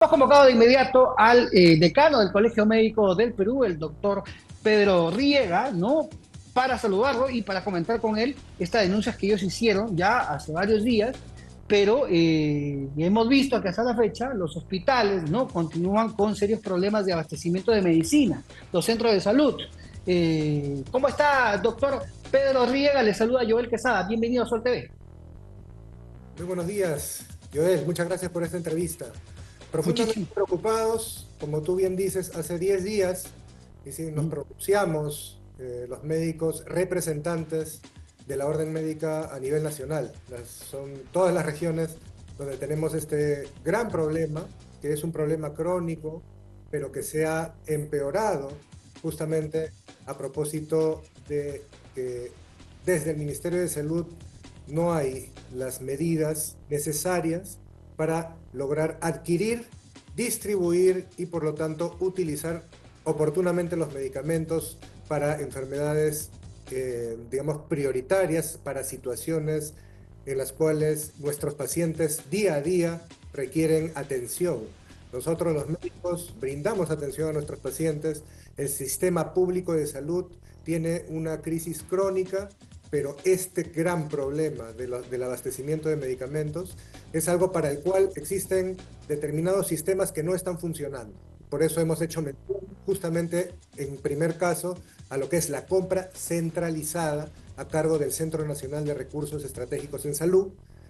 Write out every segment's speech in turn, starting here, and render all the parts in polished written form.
Hemos convocado de inmediato al decano del Colegio Médico del Perú, el doctor Pedro Riega, ¿no? Para saludarlo y para comentar con él estas denuncias que ellos hicieron ya hace varios días, pero hemos visto que hasta la fecha los hospitales, ¿no? Continúan con serios problemas de abastecimiento de medicina, los centros de salud. ¿Cómo está, doctor Pedro Riega? Le saluda Joel Quesada. Bienvenido a Sol TV. Muy buenos días, Joel. Muchas gracias por esta entrevista. Profundamente Muchísimo. preocupados, como tú bien dices, hace 10 días y sí, nos pronunciamos los médicos representantes de la orden médica a nivel nacional. Son todas las regiones donde tenemos este gran problema, que es un problema crónico, pero que se ha empeorado justamente a propósito de que desde el Ministerio de Salud no hay las medidas necesarias para lograr adquirir, distribuir y por lo tanto utilizar oportunamente los medicamentos para enfermedades, digamos, prioritarias, para situaciones en las cuales nuestros pacientes día a día requieren atención. Nosotros los médicos brindamos atención a nuestros pacientes. El sistema público de salud tiene una crisis crónica, pero este gran problema del abastecimiento de medicamentos es algo para el cual existen determinados sistemas que no están funcionando. Por eso hemos hecho mención justamente en primer caso a lo que es la compra centralizada a cargo del Centro Nacional de Recursos Estratégicos en Salud,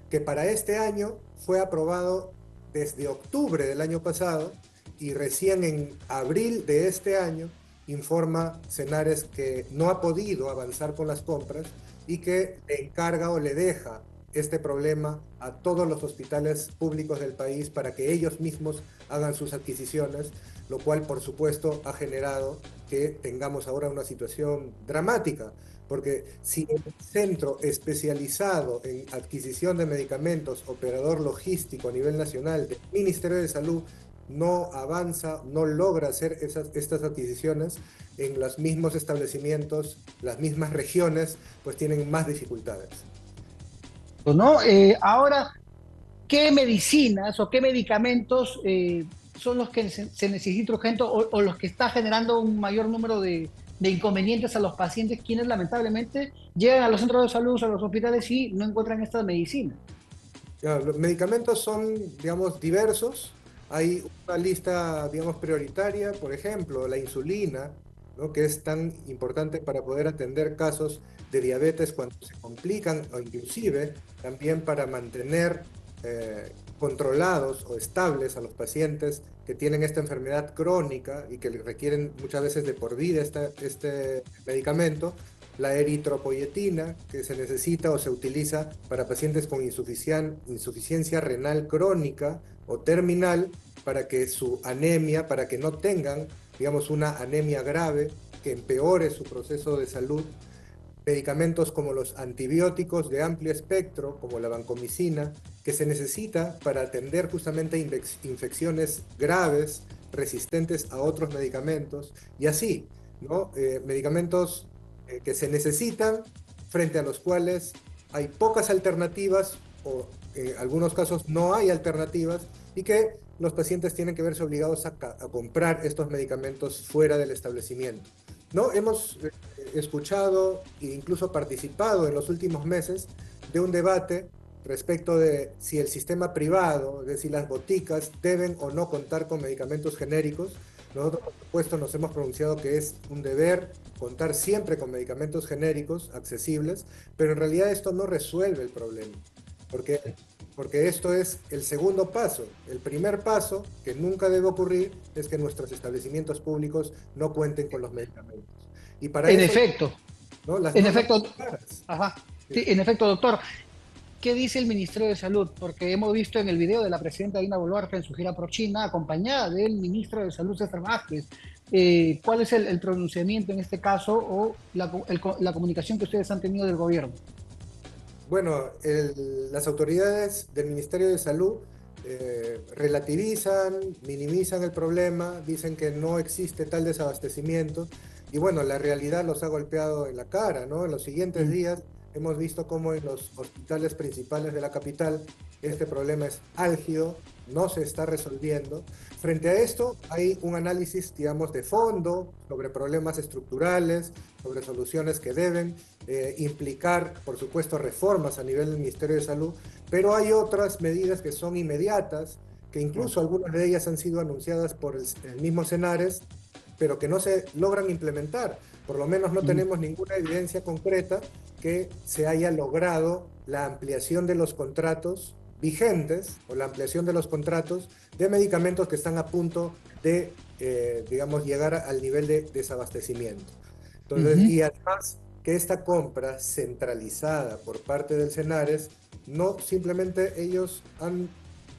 que para este año fue aprobado desde octubre del año pasado y recién en abril de este año informa Senares que no ha podido avanzar con las compras y que le encarga o le deja este problema a todos los hospitales públicos del país para que ellos mismos hagan sus adquisiciones, lo cual por supuesto ha generado que tengamos ahora una situación dramática, porque si el centro especializado en adquisición de medicamentos, operador logístico a nivel nacional del Ministerio de Salud, no avanza, no logra hacer estas adquisiciones, en los mismos establecimientos, las mismas regiones, pues tienen más dificultades. ¿No? Ahora, ¿qué medicinas o qué medicamentos son los que se necesita urgente o los que está generando un mayor número de inconvenientes a los pacientes, quienes lamentablemente llegan a los centros de salud, a los hospitales y no encuentran estas medicinas? Ya, los medicamentos son, digamos, diversos. Hay una lista, digamos, prioritaria, por ejemplo, la insulina, ¿no? Que es tan importante para poder atender casos de diabetes cuando se complican o inclusive también para mantener controlados o estables a los pacientes que tienen esta enfermedad crónica y que requieren muchas veces de por vida este medicamento. La eritropoyetina, que se necesita o se utiliza para pacientes con insuficiencia renal crónica o terminal, para que su anemia, para que no tengan, digamos, una anemia grave que empeore su proceso de salud. Medicamentos como los antibióticos de amplio espectro, como la vancomicina, que se necesita para atender justamente infecciones graves, resistentes a otros medicamentos, y así, ¿no? Medicamentos que se necesitan, frente a los cuales hay pocas alternativas o en algunos casos no hay alternativas y que los pacientes tienen que verse obligados a comprar estos medicamentos fuera del establecimiento. ¿No? Hemos escuchado e incluso participado en los últimos meses de un debate respecto de si el sistema privado, es decir, las boticas, deben o no contar con medicamentos genéricos. Nosotros, por supuesto, nos hemos pronunciado que es un deber contar siempre con medicamentos genéricos accesibles, pero en realidad esto no resuelve el problema, porque, porque esto es el segundo paso. El primer paso, que nunca debe ocurrir, es que nuestros establecimientos públicos no cuenten con los medicamentos. Y para En eso, efecto, ¿no? Las en normas efecto, son claras. ajá, sí, Sí. en efecto, doctor. ¿Qué dice el Ministerio de Salud? Porque hemos visto en el video de la presidenta Dina Boluarte en su gira por China, acompañada del ministro de Salud, César Vázquez. ¿Cuál es el pronunciamiento en este caso o la comunicación que ustedes han tenido del gobierno? Bueno, las autoridades del Ministerio de Salud relativizan, minimizan el problema, dicen que no existe tal desabastecimiento y bueno, la realidad los ha golpeado en la cara, ¿no? En los siguientes Mm. días hemos visto cómo en los hospitales principales de la capital este problema es álgido, no se está resolviendo. Frente a esto, hay un análisis, digamos, de fondo sobre problemas estructurales, sobre soluciones que deben implicar, por supuesto, reformas a nivel del Ministerio de Salud, pero hay otras medidas que son inmediatas, que incluso algunas de ellas han sido anunciadas por el mismo Senares, pero que no se logran implementar. Por lo menos no tenemos ninguna evidencia concreta que se haya logrado la ampliación de los contratos vigentes o la ampliación de los contratos de medicamentos que están a punto de, digamos, llegar al nivel de desabastecimiento. Entonces, y además que esta compra centralizada por parte del Senares, no simplemente ellos han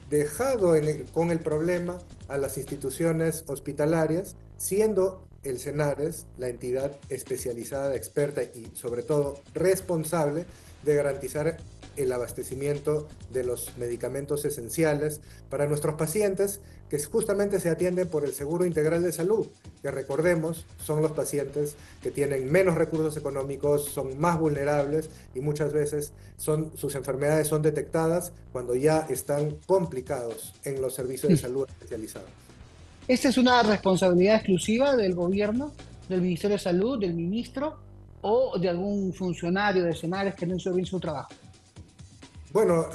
dejado con el problema a las instituciones hospitalarias, siendo el Senares la entidad especializada, experta y sobre todo responsable de garantizar el abastecimiento de los medicamentos esenciales para nuestros pacientes que justamente se atienden por el Seguro Integral de Salud, que recordemos son los pacientes que tienen menos recursos económicos, son más vulnerables y muchas veces sus enfermedades son detectadas cuando ya están complicados en los servicios de salud especializados. ¿Esta es una responsabilidad exclusiva del gobierno, del Ministerio de Salud, del ministro o de algún funcionario de Senares que no hizo bien su trabajo? Bueno,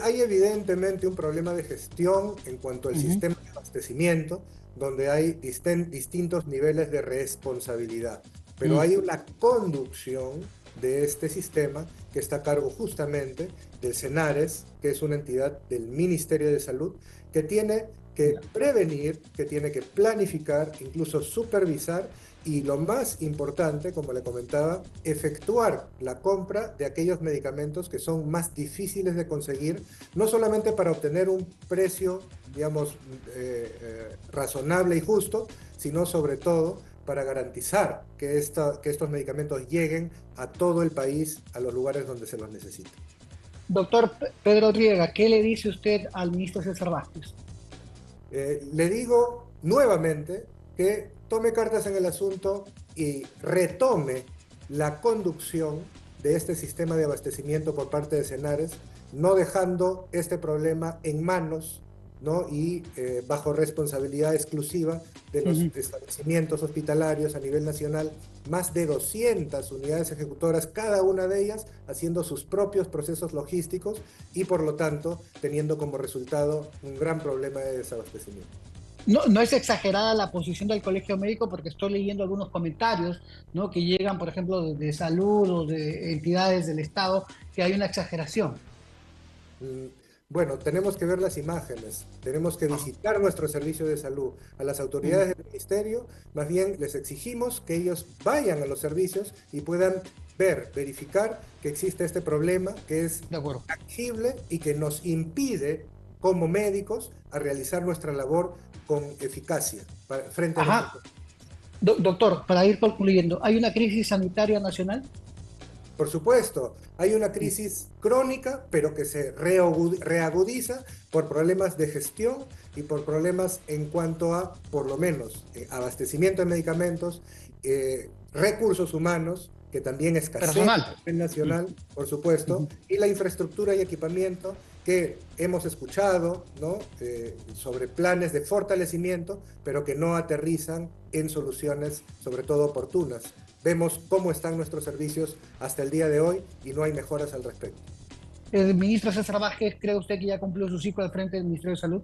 hay evidentemente un problema de gestión en cuanto al sistema de abastecimiento, donde hay distintos niveles de responsabilidad, pero hay una conducción de este sistema que está a cargo justamente del Senares, que es una entidad del Ministerio de Salud, que tiene que prevenir, que tiene que planificar, incluso supervisar y lo más importante, como le comentaba, efectuar la compra de aquellos medicamentos que son más difíciles de conseguir, no solamente para obtener un precio, digamos, razonable y justo, sino sobre todo para garantizar que estos medicamentos lleguen a todo el país, a los lugares donde se los necesita. Doctor Pedro Riega, ¿qué le dice usted al ministro César Vázquez? Le digo nuevamente que tome cartas en el asunto y retome la conducción de este sistema de abastecimiento por parte de Senares, no dejando este problema en manos, ¿no? y bajo responsabilidad exclusiva de los establecimientos hospitalarios a nivel nacional, más de 200 unidades ejecutoras, cada una de ellas haciendo sus propios procesos logísticos y por lo tanto teniendo como resultado un gran problema de desabastecimiento. No es exagerada la posición del Colegio Médico porque estoy leyendo algunos comentarios, ¿no? que llegan, por ejemplo, de salud o de entidades del Estado, que hay una exageración. Bueno, tenemos que ver las imágenes, tenemos que visitar nuestro servicio de salud. A las autoridades del ministerio, más bien les exigimos que ellos vayan a los servicios y puedan ver, verificar que existe este problema que es tangible y que nos impide como médicos a realizar nuestra labor con eficacia frente a nuestros. Doctor, para ir concluyendo, ¿hay una crisis sanitaria nacional? Por supuesto, hay una crisis crónica, pero que se reagudiza por problemas de gestión y por problemas en cuanto a, por lo menos, abastecimiento de medicamentos, recursos humanos, que también escasean a nivel nacional, por supuesto, y la infraestructura y equipamiento que hemos escuchado, ¿no? Sobre planes de fortalecimiento, pero que no aterrizan en soluciones, sobre todo oportunas. Vemos cómo están nuestros servicios hasta el día de hoy y no hay mejoras al respecto. ¿El ministro César Vázquez cree usted que ya cumplió su ciclo al frente del Ministerio de Salud?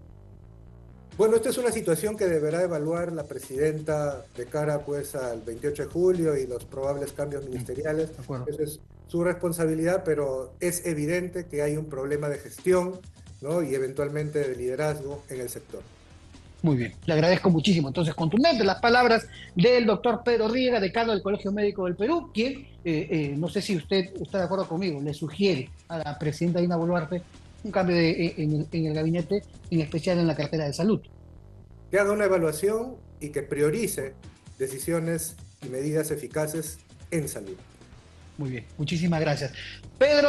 Bueno, esta es una situación que deberá evaluar la presidenta de cara pues al 28 de julio y los probables cambios ministeriales. Esa es su responsabilidad, pero es evidente que hay un problema de gestión, ¿no? y eventualmente de liderazgo en el sector. Muy bien, le agradezco muchísimo. Entonces, contundentes las palabras del doctor Pedro Riega, decano del Colegio Médico del Perú, quien, no sé si usted está de acuerdo conmigo, le sugiere a la presidenta Dina Boluarte un cambio en el gabinete, en especial en la cartera de salud. Que haga una evaluación y que priorice decisiones y medidas eficaces en salud. Muy bien, muchísimas gracias. Pedro